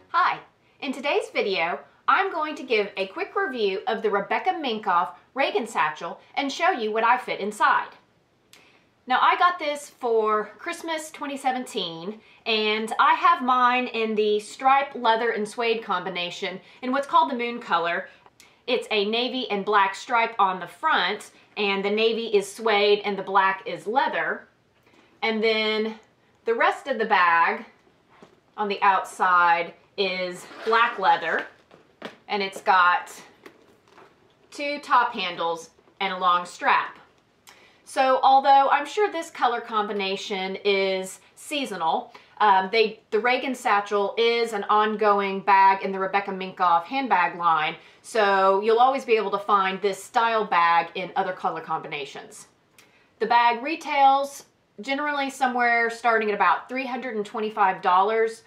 Hi, in today's video, I'm going to give a quick review of the Rebecca Minkoff Regan Satchel and show you what I fit inside. Now, I got this for Christmas 2017, and I have mine in the striped leather and suede combination in what's called the moon color. It's a navy and black stripe on the front, and the navy is suede and the black is leather. And then the rest of the bag on the outside is black leather, and it's got two top handles and a long strap. So although I'm sure this color combination is seasonal, the Regan Satchel is an ongoing bag in the Rebecca Minkoff handbag line, so you'll always be able to find this style bag in other color combinations. The bag retails generally somewhere starting at about $325,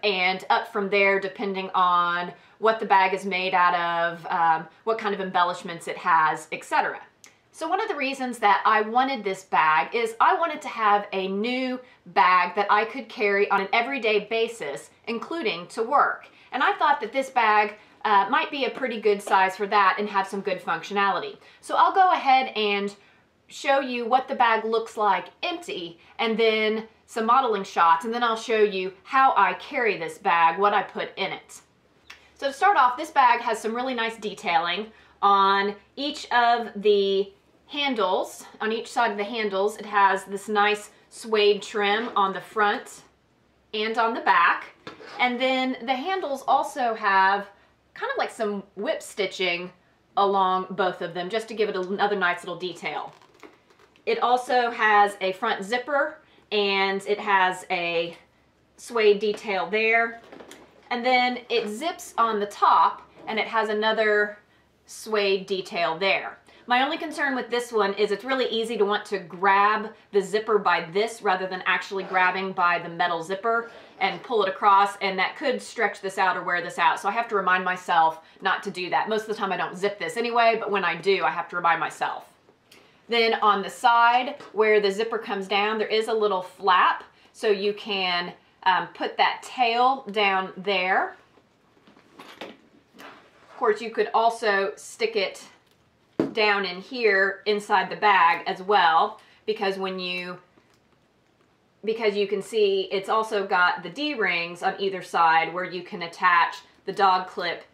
and up from there depending on what the bag is made out of, what kind of embellishments it has, etc. So one of the reasons that I wanted this bag is I wanted to have a new bag that I could carry on an everyday basis, including to work. And I thought that this bag might be a pretty good size for that and have some good functionality. So I'll go ahead and show you what the bag looks like empty, and then some modeling shots, and then I'll show you how I carry this bag, what I put in it. So to start off, this bag has some really nice detailing on each of the handles. On each side of the handles, it has this nice suede trim on the front and on the back. And then the handles also have kind of like some whip stitching along both of them, just to give it another nice little detail. It also has a front zipper, and it has a suede detail there. And then it zips on the top, and it has another suede detail there. My only concern with this one is it's really easy to want to grab the zipper by this rather than actually grabbing by the metal zipper and pull it across, and that could stretch this out or wear this out. So I have to remind myself not to do that. Most of the time I don't zip this anyway, but when I do, I have to remind myself. Then on the side where the zipper comes down, there is a little flap, so you can put that tail down there. Of course, you could also stick it down in here inside the bag as well, because you can see it's also got the D-rings on either side where you can attach the dog clip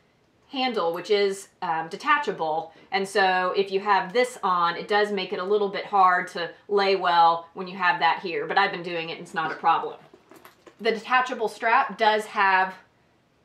handle, which is detachable. And so if you have this on, it does make it a little bit hard to lay well when you have that here, but I've been doing it and it's not a problem. The detachable strap does have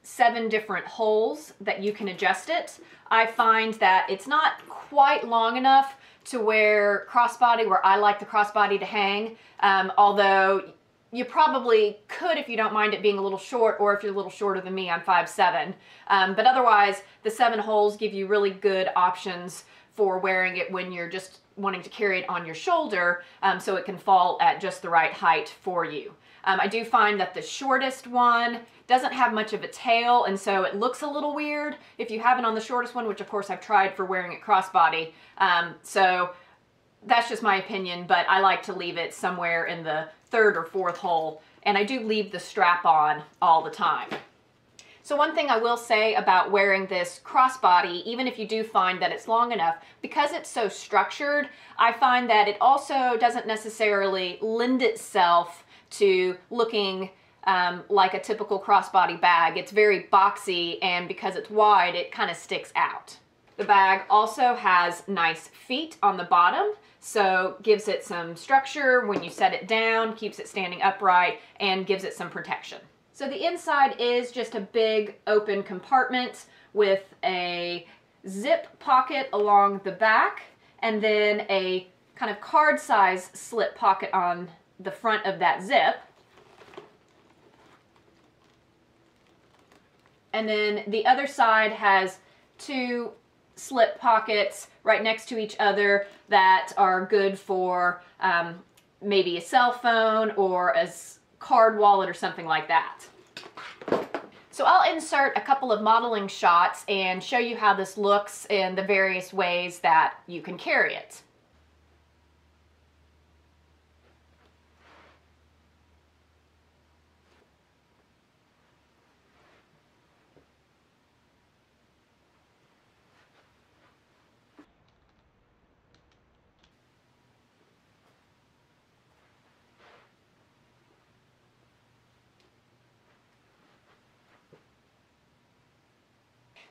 7 different holes that you can adjust it. I find that it's not quite long enough to wear crossbody where I like the crossbody to hang, although you probably could if you don't mind it being a little short, or if you're a little shorter than me, I'm 5'7". But otherwise, the 7 holes give you really good options for wearing it when you're just wanting to carry it on your shoulder, so it can fall at just the right height for you. I do find that the shortest one doesn't have much of a tail, and so it looks a little weird if you have it on the shortest one, which of course I've tried for wearing it crossbody. So that's just my opinion, but I like to leave it somewhere in the 3rd or 4th hole, and I do leave the strap on all the time. So one thing I will say about wearing this crossbody, even if you do find that it's long enough, because it's so structured, I find that it also doesn't necessarily lend itself to looking like a typical crossbody bag. It's very boxy, and because it's wide, it kind of sticks out. The bag also has nice feet on the bottom, so gives it some structure when you set it down, keeps it standing upright, and gives it some protection. So the inside is just a big open compartment with a zip pocket along the back, and then a kind of card size slip pocket on the front of that zip. And then the other side has 2 slip pockets right next to each other that are good for maybe a cell phone or a card wallet or something like that. So I'll insert a couple of modeling shots and show you how this looks in the various ways that you can carry it.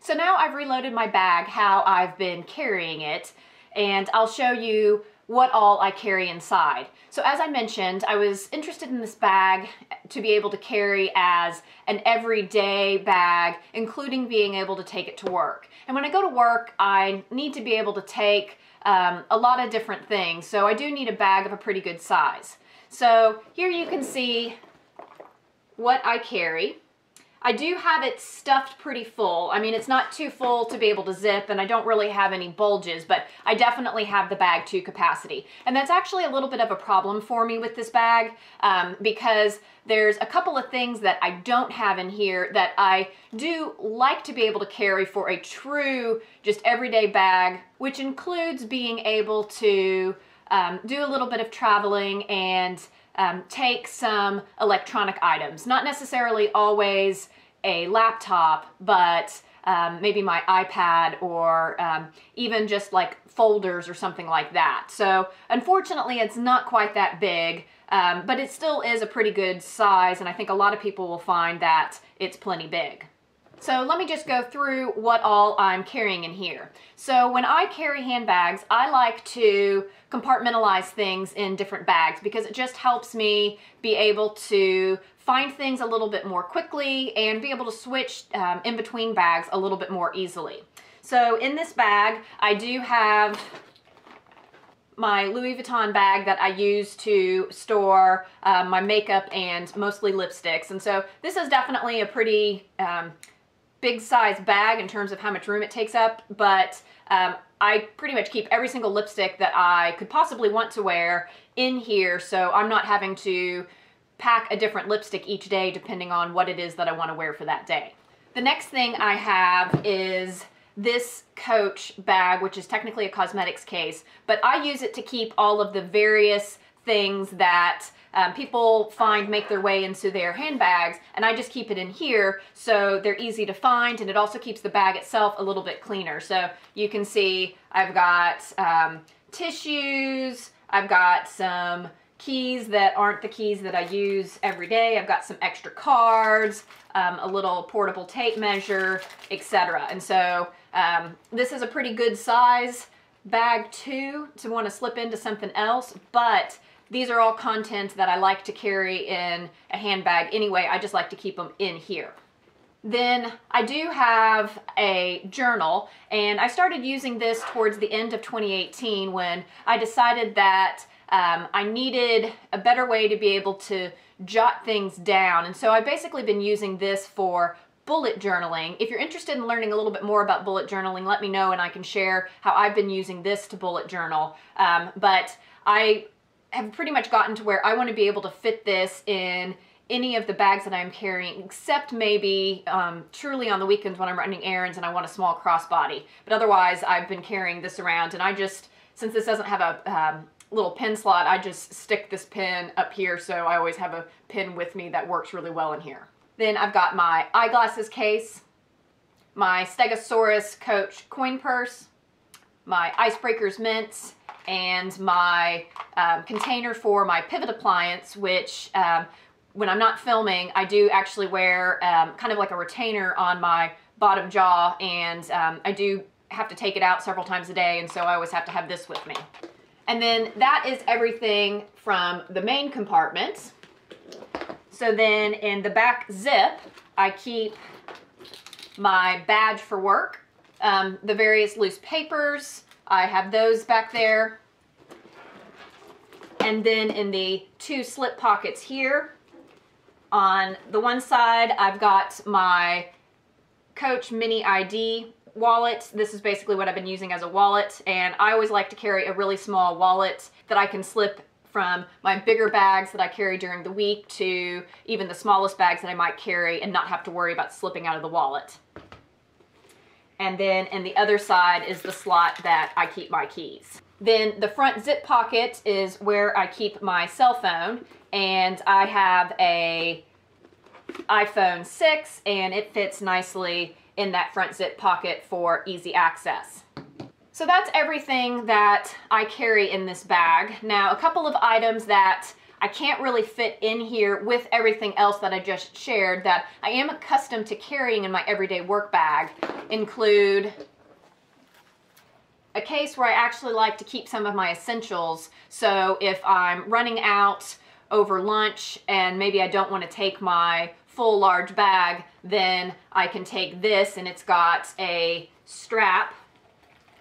So now I've reloaded my bag, how I've been carrying it, and I'll show you what all I carry inside. So as I mentioned, I was interested in this bag to be able to carry as an everyday bag, including being able to take it to work. And when I go to work, I need to be able to take a lot of different things. So I do need a bag of a pretty good size. So here you can see what I carry. I do have it stuffed pretty full. I mean, it's not too full to be able to zip, and I don't really have any bulges, but I definitely have the bag to capacity. And that's actually a little bit of a problem for me with this bag because there's a couple of things that I don't have in here that I do like to be able to carry for a true, just everyday bag, which includes being able to do a little bit of traveling and take some electronic items. Not necessarily always a laptop, but maybe my iPad or even just like folders or something like that. So unfortunately, it's not quite that big, but it still is a pretty good size, and I think a lot of people will find that it's plenty big. So let me just go through what all I'm carrying in here. So when I carry handbags, I like to compartmentalize things in different bags because it just helps me be able to find things a little bit more quickly and be able to switch in between bags a little bit more easily. So in this bag, I do have my Louis Vuitton bag that I use to store my makeup and mostly lipsticks. And so this is definitely a pretty big size bag in terms of how much room it takes up, but I pretty much keep every single lipstick that I could possibly want to wear in here, so I'm not having to pack a different lipstick each day depending on what it is that I want to wear for that day. The next thing I have is this Coach bag, which is technically a cosmetics case, but I use it to keep all of the various things that people find make their way into their handbags, and I just keep it in here so they're easy to find, and it also keeps the bag itself a little bit cleaner. So you can see I've got tissues, I've got some keys that aren't the keys that I use every day, I've got some extra cards, a little portable tape measure, etc. And so this is a pretty good size bag too to want to slip into something else, but these are all content that I like to carry in a handbag anyway. I just like to keep them in here. Then I do have a journal, and I started using this towards the end of 2018 when I decided that I needed a better way to be able to jot things down. And so I've basically been using this for bullet journaling. If you're interested in learning a little bit more about bullet journaling, let me know and I can share how I've been using this to bullet journal. But I have pretty much gotten to where I want to be able to fit this in any of the bags that I'm carrying, except maybe truly on the weekends when I'm running errands and I want a small crossbody. But otherwise, I've been carrying this around, and I just, since this doesn't have a little pin slot, I just stick this pin up here, so I always have a pin with me that works really well in here. Then I've got my eyeglasses case, my Stegosaurus Coach coin purse, my Icebreakers mints, and my container for my pivot appliance, which when I'm not filming, I do actually wear kind of like a retainer on my bottom jaw, and I do have to take it out several times a day, and so I always have to have this with me. And then that is everything from the main compartment. So then in the back zip, I keep my badge for work, the various loose papers, I have those back there. And then in the two slip pockets here, on the one side, I've got my Coach Mini ID wallet. This is basically what I've been using as a wallet, and I always like to carry a really small wallet that I can slip from my bigger bags that I carry during the week to even the smallest bags that I might carry and not have to worry about slipping out of the wallet. And then in the other side is the slot that I keep my keys. Then the front zip pocket is where I keep my cell phone, and I have a iPhone 6 and it fits nicely in that front zip pocket for easy access. So that's everything that I carry in this bag. Now, a couple of items that I can't really fit in here with everything else that I just shared that I am accustomed to carrying in my everyday work bag include a case where I actually like to keep some of my essentials. So if I'm running out over lunch and maybe I don't want to take my full large bag, then I can take this, and it's got a strap,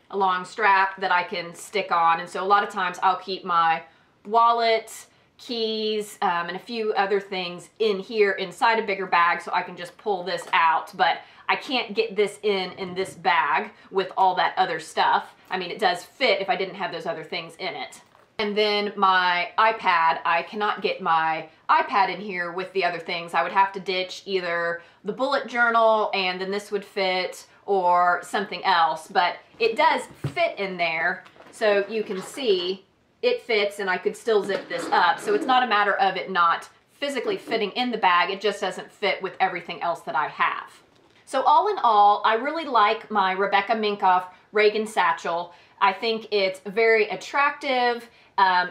a long strap that I can stick on. And so a lot of times I'll keep my wallet, keys, and a few other things in here inside a bigger bag so I can just pull this out. But I can't get this in this bag with all that other stuff. I mean, it does fit if I didn't have those other things in it. And then my iPad, I cannot get my iPad in here with the other things. I would have to ditch either the bullet journal and then this would fit, or something else. But it does fit in there, so you can see it fits, and I could still zip this up. So it's not a matter of it not physically fitting in the bag, it just doesn't fit with everything else that I have. So all in all, I really like my Rebecca Minkoff Regan Satchel. I think it's very attractive,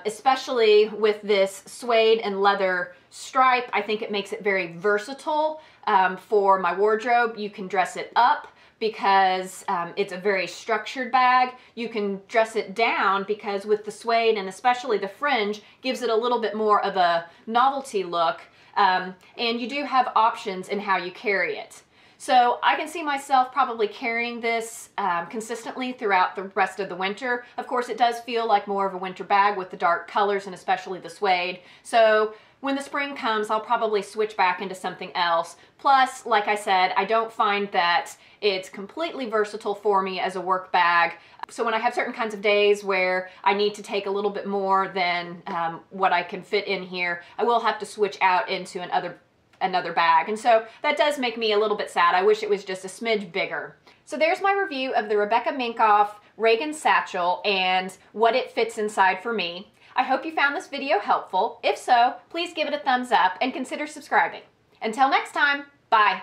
especially with this suede and leather stripe. I think it makes it very versatile for my wardrobe. You can dress it up because it's a very structured bag. You can dress it down because with the suede and especially the fringe gives it a little bit more of a novelty look. And you do have options in how you carry it. So I can see myself probably carrying this consistently throughout the rest of the winter. Of course, it does feel like more of a winter bag with the dark colors and especially the suede. So when the spring comes, I'll probably switch back into something else. Plus, like I said, I don't find that it's completely versatile for me as a work bag. So when I have certain kinds of days where I need to take a little bit more than what I can fit in here, I will have to switch out into another bag. And so that does make me a little bit sad. I wish it was just a smidge bigger. So there's my review of the Rebecca Minkoff Regan Satchel and what it fits inside for me. I hope you found this video helpful. If so, please give it a thumbs up and consider subscribing. Until next time, bye.